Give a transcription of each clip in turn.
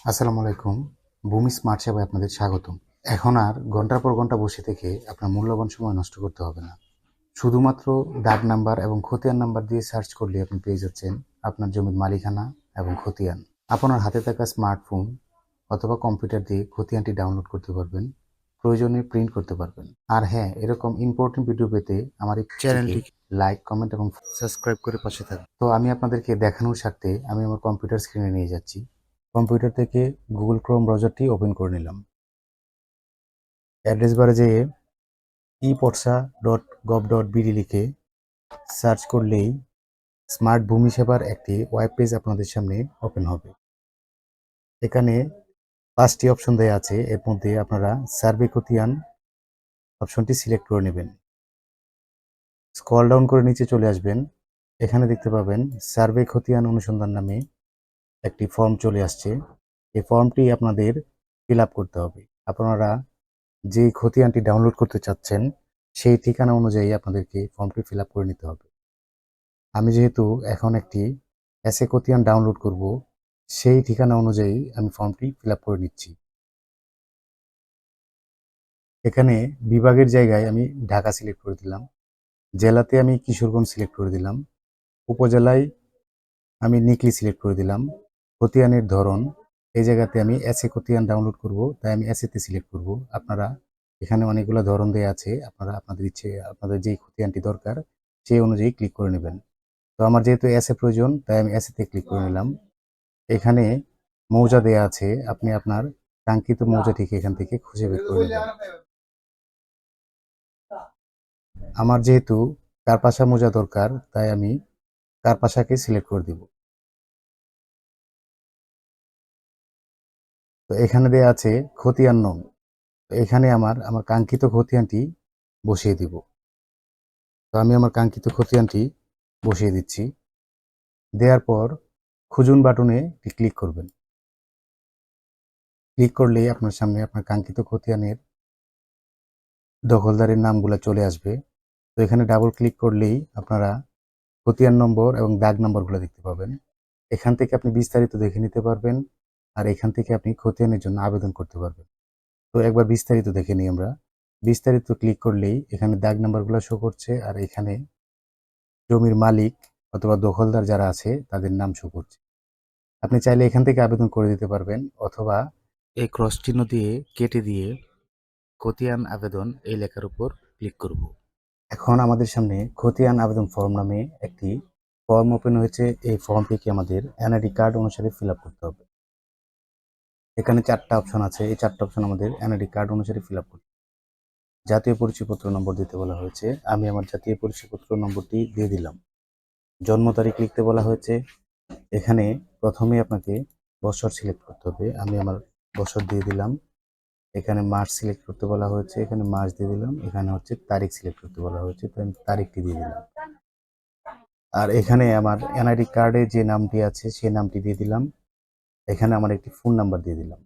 আসসালামু আলাইকুম। ভূমি স্মার্ট সেবায় আপনাদের স্বাগতম। এখন আর ঘন্টার পর ঘন্টা বসে থেকে আপনার মূল্যবান সময় নষ্ট করতে হবে না। শুধুমাত্র দাগ নাম্বার এবং খতিয়ান নাম্বার দিয়ে সার্চ করলে আপনি পেয়ে যাচ্ছেন আপনার জমির মালিকানা এবং খতিয়ান। আপনার হাতে থাকা স্মার্টফোন অথবা কম্পিউটার দিয়ে খতিয়ানটি ডাউনলোড করতে পারবেন। প্রয়োজনে প্রিন্ট করতে পারবেন। আর হ্যাঁ, এরকম ইম্পর্টেন্ট ভিডিও পেতে আমার এই চ্যানেলটি লাইক, কমেন্ট এবং সাবস্ক্রাইব করে পাশে থাকুন। তো আমি আপনাদেরকে দেখানোর স্বার্থে আমি আমার কম্পিউটার স্ক্রিনে নিয়ে যাচ্ছি। কম্পিউটার থেকে গুগল ক্রোম ব্রাউজারটি ওপেন করে নিলাম। অ্যাড্রেস বারে যেয়ে epodsa.gov.bd লিখে সার্চ করলেই স্মার্ট ভূমি সেবার একটি ওয়েব পেজ আপনাদের সামনে ওপেন হবে। এখানে 5টি অপশন দেওয়া আছে। এর মধ্যে আপনারা সার্ভে খতিয়ান অপশনটি সিলেক্ট করে নেবেন। স্ক্রল ডাউন করে নিচে চলে আসবেন। এখানে দেখতে পাবেন সার্ভে খতিয়ান অনুসন্ধান নামে একটি ফর্ম চলে আসছে। এই ফর্মটি আপনাদের ফিল আপ করতে হবে। আপনারা যে খতিয়ানটি ডাউনলোড করতে চাচ্ছেন সেই ঠিকানা অনুযায়ী আপনাদেরকে ফর্মটি ফিল আপ করে নিতে হবে। আমি যেহেতু এখন একটি এসএ খতিয়ান ডাউনলোড করব, সেই ঠিকানা অনুযায়ী আমি ফর্মটি ফিল আপ করে নিচ্ছি। এখানে বিভাগের জায়গায় আমি ঢাকা সিলেক্ট করে দিলাম, জেলাতে আমি কিশোরগঞ্জ সিলেক্ট করে দিলাম, উপজেলায় আমি নিকলি সিলেক্ট করে দিলাম। খতিয়ানের ধরন এই জায়গাতে আমি এসএ খতিয়ান ডাউনলোড করব, তাই আমি এসএতে সিলেক্ট করব। আপনারা এখানে অনেকগুলো ধরন দেওয়া আছে, আপনারা আপনাদের ইচ্ছে আপনাদের যেই খতিয়ানটি দরকার সেই অনুযায়ী ক্লিক করে নেবেন। তো আমার যেহেতু এসএ প্রয়োজন তাই আমি এসএতে ক্লিক করে নিলাম। এখানে মৌজা দেয়া আছে, আপনি আপনার কাঙ্ক্ষিত মৌজাটিকে এখান থেকে খুঁজে বের করে নেবেন। আমার যেহেতু কারপাশা মৌজা দরকার তাই আমি কারপাশাকে সিলেক্ট করে দিব। তো এখানে দেয়া আছে খতিয়ান নং। তো এখানে আমার কাঙ্ক্ষিত খতিয়ানটি বসিয়ে দিব। তো আমি আমার কাঙ্ক্ষিত খতিয়ানটি বসিয়ে দিচ্ছি। দেওয়ার পর খুঁজুন বাটনে ক্লিক করবেন। ক্লিক করলেই আপনার সামনে আপনার কাঙ্ক্ষিত খতিয়ানের দখলদারের নামগুলো চলে আসবে। তো এখানে ডাবল ক্লিক করলেই আপনারা খতিয়ান নম্বর এবং দাগ নম্বরগুলো দেখতে পাবেন। এখান থেকে আপনি বিস্তারিত দেখে নিতে পারবেন, আর এখান থেকে আপনি খতিয়ানের জন্য আবেদন করতে পারবেন। তো একবার বিস্তারিত দেখে নিই আমরা। বিস্তারিত ক্লিক করলেই এখানে দাগ নাম্বারগুলো শো করছে, আর এখানে জমির মালিক অথবা দখলদার যারা আছে তাদের নাম শো করছে। আপনি চাইলে এখান থেকে আবেদন করে দিতে পারবেন, অথবা এই ক্রস চিহ্ন দিয়ে কেটে দিয়ে খতিয়ান আবেদন এই লেখার উপর ক্লিক করব। এখন আমাদের সামনে খতিয়ান আবেদন ফর্ম নামে একটি ফর্ম ওপেন হয়েছে। এই ফর্মটিকে আমাদের এনআইডি কার্ড অনুসারে ফিল আপ করতে হবে। এখানে 4টা অপশন আছে, এই 4টা অপশন আমাদের এনআইডি কার্ড অনুসারে ফিল আপ করতে হবে। জাতীয় পরিচয়পত্র নম্বর দিতে বলা হয়েছে, আমি আমার জাতীয় পরিচয়পত্র নম্বরটি দিয়ে দিলাম। জন্ম তারিখ লিখতে বলা হয়েছে, এখানে প্রথমে আপনাকে বছর সিলেক্ট করতে হবে, আমি আমার বছর দিয়ে দিলাম। এখানে মাস সিলেক্ট করতে বলা হয়েছে, এখানে মাস দিয়ে দিলাম। এখানে হচ্ছে তারিখ সিলেক্ট করতে বলা হয়েছে, তো আমি তারিখটি দিয়ে দিলাম। আর এখানে আমার এনআইডি কার্ডে যে নামটি আছে সেই নামটি দিয়ে দিলাম। এখানে আমার একটি ফোন নাম্বার দিয়ে দিলাম।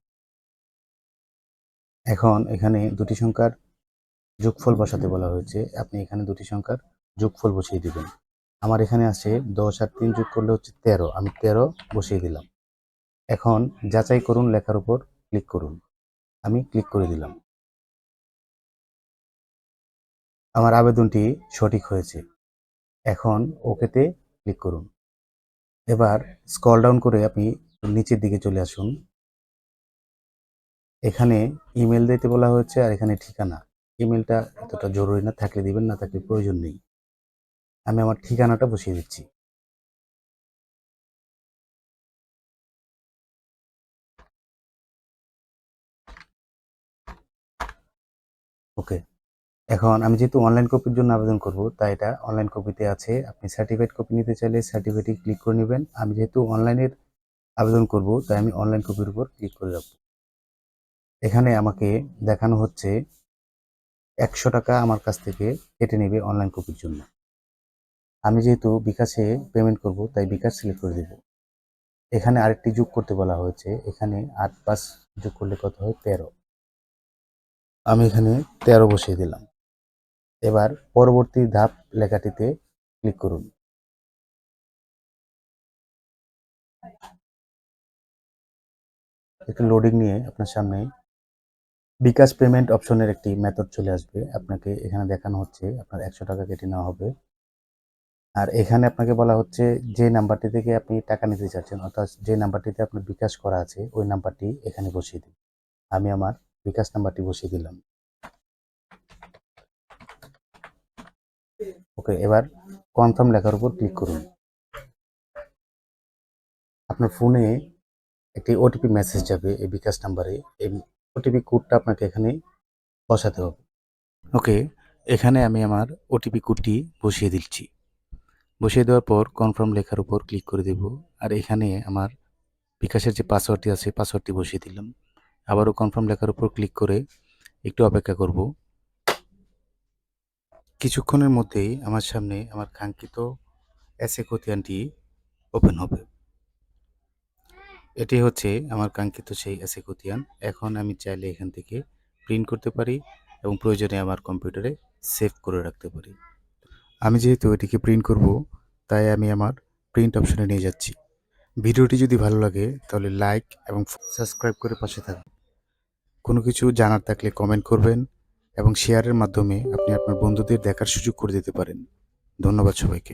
এখন এখানে দুটি সংখ্যার যোগফল বসাতে বলা হয়েছে, আপনি এখানে দুটি সংখ্যার যোগফল বসিয়ে দিবেন। আমার এখানে আছে 10 আর 3 যোগ করলে হচ্ছে 13, আমি 13 বসিয়ে দিলাম। এখন যাচাই করুন লেখার উপর ক্লিক করুন, আমি ক্লিক করে দিলাম। আমার আবেদনটি সঠিক হয়েছে। এখন ওকেতে ক্লিক করুন। এবার স্ক্রল ডাউন করে আপনি নিচের দিকে চলে আসুন। এখানে ইমেল দিতে বলা হয়েছে, আর এখানে ঠিকানা। ইমেলটা এতটা জরুরি না, থাকলে দিবেন, না থাকলে প্রয়োজন নেই। আমি আমার ঠিকানাটা বসিয়ে দিচ্ছি। ওকে। এখন আমি যেহেতু অনলাইন কপির জন্য আবেদন করব, তাই এটা অনলাইন কপিতে আছে। আপনি সার্টিফাইড কপি নিতে চাইলে সার্টিফাইডে ক্লিক করে নেবেন। আমি যেহেতু অনলাইনের আবেদন করব তাই আমি অনলাইন কপির উপর ক্লিক করে রাখবো। এখানে আমাকে দেখানো হচ্ছে 100 টাকা আমার কাছ থেকে কেটে নেবে অনলাইন কপির জন্য। আমি যেহেতু বিকাশে পেমেন্ট করব তাই বিকাশ সিলেক্ট করে দেব। এখানে আরেকটি যোগ করতে বলা হয়েছে, এখানে 8 5 যোগ করলে কত হয় 13। আমি এখানে 13 বসিয়ে দিলাম। এবার পরবর্তী ধাপ লেখাটিতে ক্লিক করুন। একটু লোডিং নিয়ে আপনার সামনে বিকাশ পেমেন্ট অপশনের একটি মেথড চলে আসবে। আপনাকে এখানে দেখানো হচ্ছে আপনার 100 টাকা কেটে নেওয়া হবে। আর এখানে আপনাকে বলা হচ্ছে যে নাম্বারটি থেকে আপনি টাকা নিতে চাচ্ছেন, অর্থাৎ যে নাম্বারটিতে আপনার বিকাশ করা আছে ওই নাম্বারটি এখানে বসিয়ে দিন। আমি আমার বিকাশ নাম্বারটি বসিয়ে দিলাম। ওকে, এবার কনফার্ম লেখার উপর ক্লিক করুন। আপনার ফোনে একটি ওটিপি মেসেজ যাবে এই বিকাশ নাম্বারে। এই ওটিপি কোডটা আপনাকে এখানে বসাতে হবে। ওকে, এখানে আমি আমার ওটিপি কোডটি বসিয়ে দিচ্ছি। বসিয়ে দেওয়ার পর কনফার্ম লেখার উপর ক্লিক করে দেব। আর এখানে আমার বিকাশের যে পাসওয়ার্ডটি আছে পাসওয়ার্ডটি বসিয়ে দিলাম। আবারও কনফার্ম লেখার উপর ক্লিক করে একটু অপেক্ষা করব। কিছুক্ষণের মধ্যেই আমার সামনে আমার কাঙ্ক্ষিত এসএ খতিয়ানটি ওপেন হবে। এটি হচ্ছে আমার কাঙ্ক্ষিত সেই এসএ খতিয়ান। এখন আমি চাইলে এখান থেকে প্রিন্ট করতে পারি এবং প্রয়োজনে আমার কম্পিউটারে সেভ করে রাখতে পারি। আমি যেহেতু এটিকে প্রিন্ট করব, তাই আমি আমার প্রিন্ট অপশনে নিয়ে যাচ্ছি। ভিডিওটি যদি ভালো লাগে তাহলে লাইক এবং সাবস্ক্রাইব করে পাশে থাকুন। কোনো কিছু জানার থাকলে কমেন্ট করবেন এবং শেয়ারের মাধ্যমে আপনি আপনার বন্ধুদের দেখার সুযোগ করে দিতে পারেন। ধন্যবাদ সবাইকে।